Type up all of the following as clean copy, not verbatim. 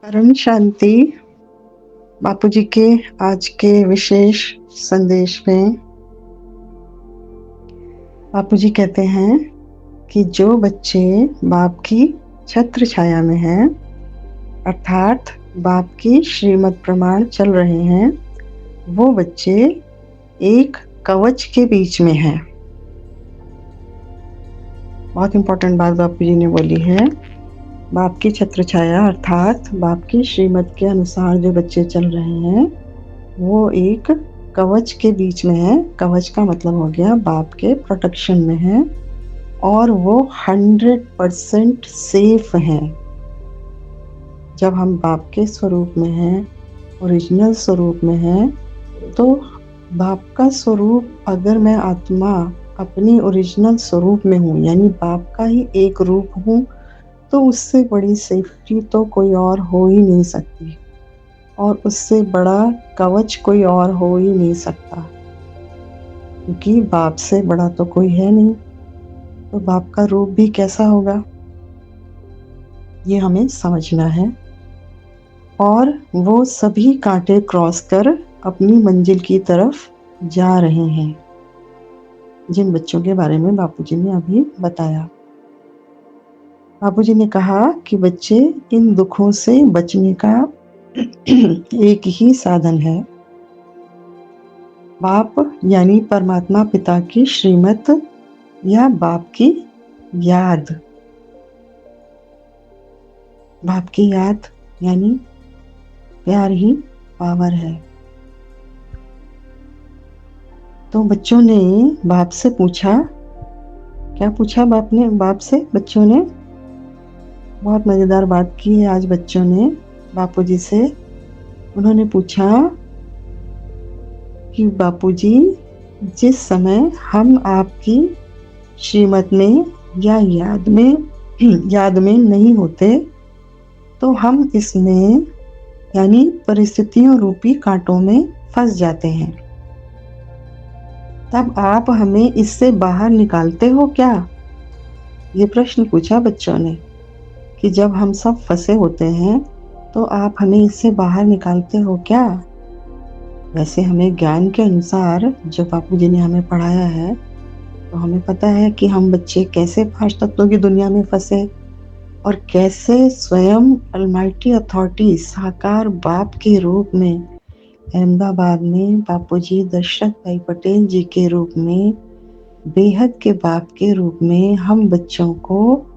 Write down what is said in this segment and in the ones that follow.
परम शांति बापूजी के आज के विशेष संदेश में बापूजी कहते हैं कि जो बच्चे बाप की छत्र छाया में हैं, अर्थात बाप की श्रीमत प्रमाण चल रहे हैं, वो बच्चे एक कवच के बीच में हैं। बहुत इंपॉर्टेंट बात बापूजी ने बोली है। बाप की छत्र छाया अर्थात बाप की श्रीमत के अनुसार जो बच्चे चल रहे हैं वो एक कवच के बीच में है। कवच का मतलब हो गया बाप के प्रोटेक्शन में है और वो 100% सेफ हैं। जब हम बाप के स्वरूप में हैं, ओरिजिनल स्वरूप में हैं, तो बाप का स्वरूप, अगर मैं आत्मा अपनी ओरिजिनल स्वरूप में हूँ यानी बाप का ही एक रूप हूँ, तो उससे बड़ी सेफ्टी तो कोई और हो ही नहीं सकती और उससे बड़ा कवच कोई और हो ही नहीं सकता, क्योंकि बाप से बड़ा तो कोई है नहीं। तो बाप का रूप भी कैसा होगा, ये हमें समझना है। और वो सभी कांटे क्रॉस कर अपनी मंजिल की तरफ जा रहे हैं, जिन बच्चों के बारे में बापूजी ने अभी बताया। बापूजी ने कहा कि बच्चे इन दुखों से बचने का एक ही साधन है, बाप यानी परमात्मा पिता की श्रीमत या बाप की याद। बाप की याद यानी प्यार ही पावर है। तो बच्चों ने बाप से पूछा, क्या पूछा बाप से बच्चों ने? बहुत मजेदार बात की है आज बच्चों ने बापूजी से। उन्होंने पूछा कि बापूजी, जिस समय हम आपकी श्रीमत में या याद में नहीं होते, तो हम इसमें यानी परिस्थितियों रूपी कांटों में फंस जाते हैं। तब आप हमें इससे बाहर निकालते हो क्या? ये प्रश्न पूछा बच्चों ने कि जब हम सब फंसे होते हैं तो आप हमें इससे बाहर निकालते हो क्या? वैसे हमें ज्ञान के अनुसार जो बापूजी ने हमें पढ़ाया है, तो हमें पता है कि हम बच्चे कैसे 5 तत्वों की दुनिया में फंसे और कैसे स्वयं अलमाइटी अथॉरिटी साकार बाप के रूप में अहमदाबाद में बापूजी दशरथ भाई पटेल जी के रूप में, बेहद के बाप के रूप में हम बच्चों को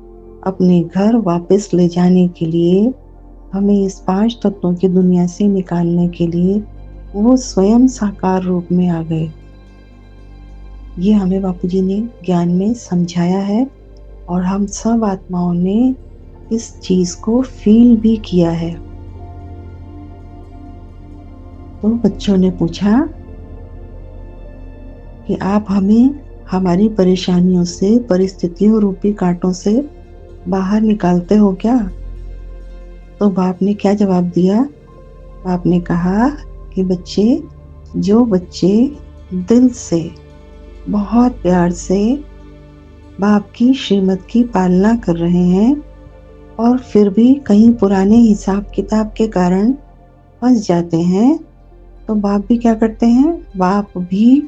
अपने घर वापस ले जाने के लिए, हमें इस 5 तत्वों की दुनिया से निकालने के लिए वो स्वयं साकार रूप में आ गए। ये हमें बापूजी ने ज्ञान में समझाया है और हम सब आत्माओं ने इस चीज को फील भी किया है। तो बच्चों ने पूछा कि आप हमें हमारी परेशानियों से, परिस्थितियों रूपी कांटों से बाहर निकालते हो क्या? तो बाप ने क्या जवाब दिया? बाप ने कहा कि बच्चे, जो बच्चे दिल से बहुत प्यार से बाप की श्रीमत की पालना कर रहे हैं और फिर भी कहीं पुराने हिसाब किताब के कारण फंस जाते हैं, तो बाप भी क्या करते हैं? बाप भी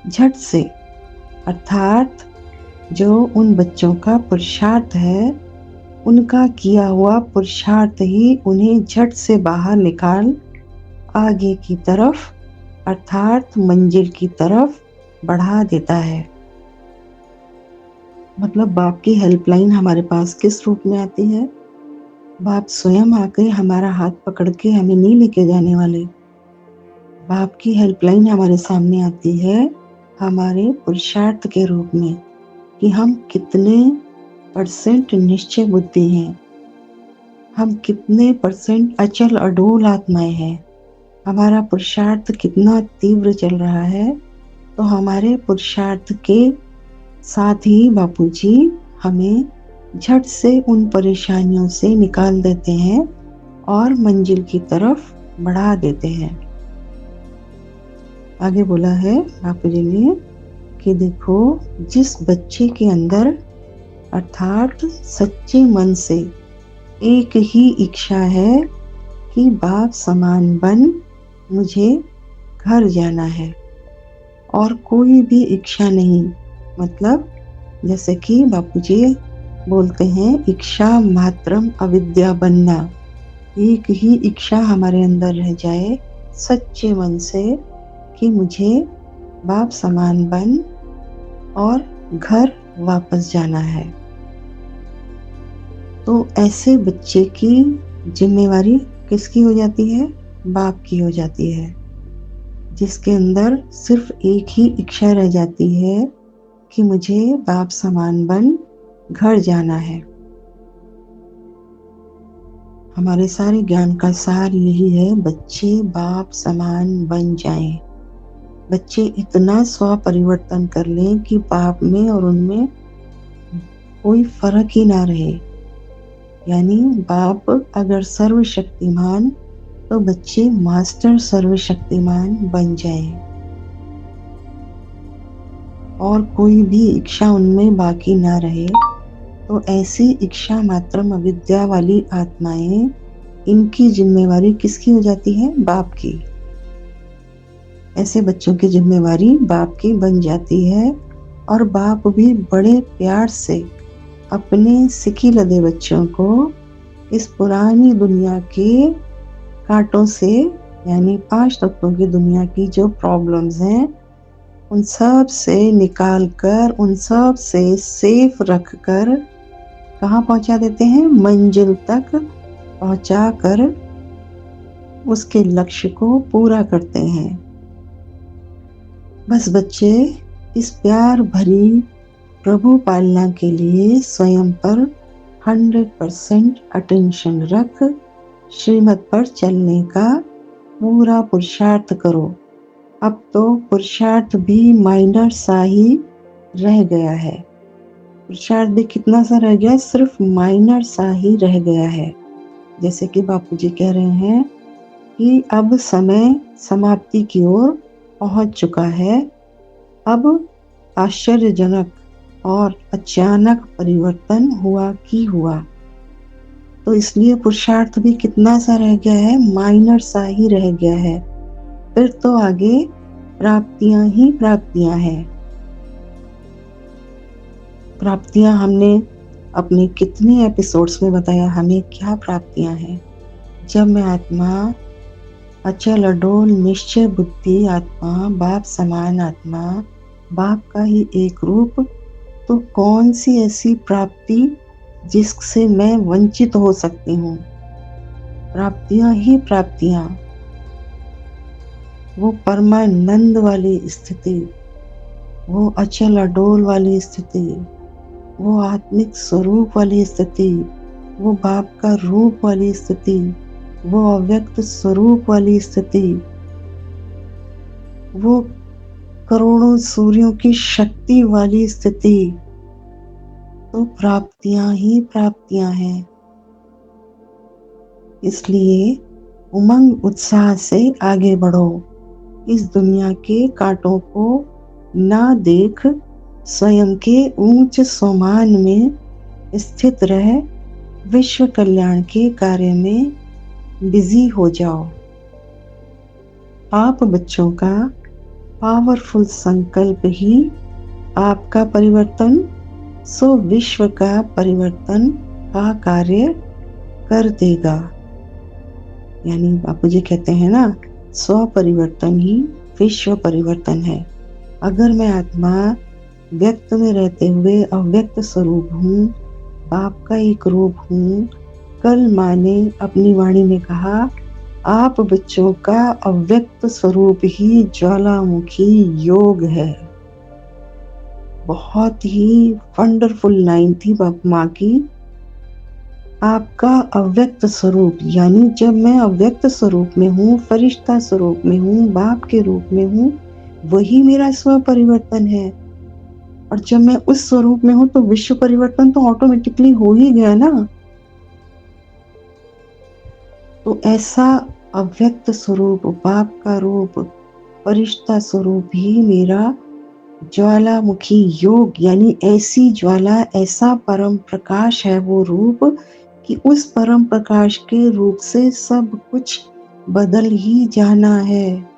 झट से, अर्थात जो उन बच्चों का पुरुषार्थ है, उनका किया हुआ पुरुषार्थ ही उन्हें झट से बाहर निकाल आगे की तरफ अर्थात मंजिल की तरफ बढ़ा देता है। मतलब बाप की हेल्पलाइन हमारे पास किस रूप में आती है? बाप स्वयं आके हमारा हाथ पकड़ के हमें नहीं लेके जाने वाले। बाप की हेल्पलाइन हमारे सामने आती है हमारे पुरुषार्थ के रूप में कि हम कितने % निश्चय बुद्धि हैं, हम कितने % अचल अडोल आत्माएं हैं, हमारा पुरुषार्थ कितना तीव्र चल रहा है। तो हमारे पुरुषार्थ के साथ ही बापूजी हमें झट से उन परेशानियों से निकाल देते हैं और मंजिल की तरफ बढ़ा देते हैं। आगे बोला है बापूजी ने कि देखो, जिस बच्चे के अंदर अर्थात सच्चे मन से एक ही इच्छा है कि बाप समान बन मुझे घर जाना है और कोई भी इच्छा नहीं। मतलब जैसे कि बापूजी बोलते हैं, इच्छा मात्रम अविद्या बनना। एक ही इच्छा हमारे अंदर रह जाए सच्चे मन से कि मुझे बाप समान बन और घर वापस जाना है। तो ऐसे बच्चे की जिम्मेवारी किसकी हो जाती है? बाप की हो जाती है, जिसके अंदर सिर्फ एक ही इच्छा रह जाती है कि मुझे बाप समान बन घर जाना है। हमारे सारे ज्ञान का सार यही है, बच्चे बाप समान बन जाएं। बच्चे इतना स्व परिवर्तन कर लें कि बाप में और उनमें कोई फर्क ही ना रहे। यानी बाप अगर सर्वशक्तिमान तो बच्चे मास्टर सर्वशक्तिमान बन जाएं और कोई भी इच्छा उनमें बाकी ना रहे। तो ऐसी इच्छा मात्रम अविद्या वाली आत्माएं, इनकी जिम्मेवारी किसकी हो जाती है? बाप की। ऐसे बच्चों की जिम्मेवारी बाप की बन जाती है और बाप भी बड़े प्यार से अपने सिखी लदे बच्चों को इस पुरानी दुनिया के कांटों से, यानी 5 तत्वों की दुनिया की जो प्रॉब्लम्स हैं, उन सब से निकाल कर, उन सब से सेफ रख कर कहाँ पहुंचा देते हैं? मंजिल तक पहुंचा कर उसके लक्ष्य को पूरा करते हैं। बस बच्चे इस प्यार भरी प्रभु पालना के लिए स्वयं पर 100% अटेंशन रख श्रीमत पर चलने का पूरा पुरुषार्थ करो। अब तो पुरुषार्थ भी माइनर सा ही रह गया है। पुरुषार्थ भी कितना सा रह गया? सिर्फ माइनर सा ही रह गया है। जैसे कि बापूजी कह रहे हैं कि अब समय समाप्ति की ओर पहुंच चुका है। अब आश्चर्यजनक और अचानक परिवर्तन हुआ कि हुआ। तो इसलिए पुरुषार्थ भी कितना सा रह गया है? माइनर सा ही रह गया है। फिर तो आगे प्राप्तियां ही प्राप्तियां हैं। प्राप्तियां हमने अपने कितने एपिसोड्स में बताया हमें क्या प्राप्तियां हैं। जब मैं आत्मा, अचल अडोल निश्चय बुद्धि आत्मा, बाप समान आत्मा, बाप का ही एक रूप, तो कौन सी ऐसी प्राप्ति जिससे मैं वंचित हो सकती हूँ? प्राप्तियां ही प्राप्तियां। वो परमानंद वाली स्थिति, वो अचल अडोल वाली स्थिति, वो आत्मिक स्वरूप वाली स्थिति, वो बाप का रूप वाली स्थिति, वो अव्यक्त स्वरूप वाली स्थिति, वो करोड़ों सूर्यों की शक्ति वाली स्थिति। तो प्राप्तियां ही प्राप्तियां हैं। इसलिए उमंग उत्साह से आगे बढ़ो। इस दुनिया के कांटों को ना देख स्वयं के ऊंच सोमान में स्थित रह विश्व कल्याण के कार्य में बिजी हो जाओ। आप बच्चों का पावरफुल संकल्प ही आपका परिवर्तन, सो विश्व का परिवर्तन का कार्य कर देगा। यानी बापूजी कहते हैं ना, स्व परिवर्तन ही विश्व परिवर्तन है। अगर मैं आत्मा व्यक्त में रहते हुए अव्यक्त स्वरूप हूँ, बाप का एक रूप हूँ। कल माँ ने अपनी वाणी में कहा, आप बच्चों का अव्यक्त स्वरूप ही ज्वालामुखी योग है। बहुत ही वंडरफुल लाइन थी बाप माँ की। आपका अव्यक्त स्वरूप, यानी जब मैं अव्यक्त स्वरूप में हूँ, फरिश्ता स्वरूप में हूँ, बाप के रूप में हूँ, वही मेरा स्व परिवर्तन है। और जब मैं उस स्वरूप में हूँ तो विश्व परिवर्तन तो ऑटोमेटिकली हो ही गया ना। तो ऐसा अव्यक्त स्वरूप, बाप का रूप, फरिश्ता स्वरूप ही मेरा ज्वालामुखी योग, यानी ऐसी ज्वाला, ऐसा परम प्रकाश है वो रूप कि उस परम प्रकाश के रूप से सब कुछ बदल ही जाना है,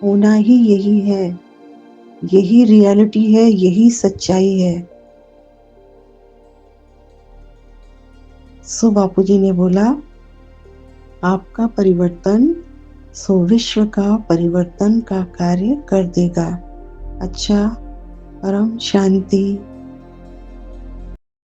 होना ही यही है, यही रियलिटी है, यही सच्चाई है। सो बापूजी ने बोला, आपका परिवर्तन सो विश्व का परिवर्तन का कार्य कर देगा। अच्छा, परम शांति।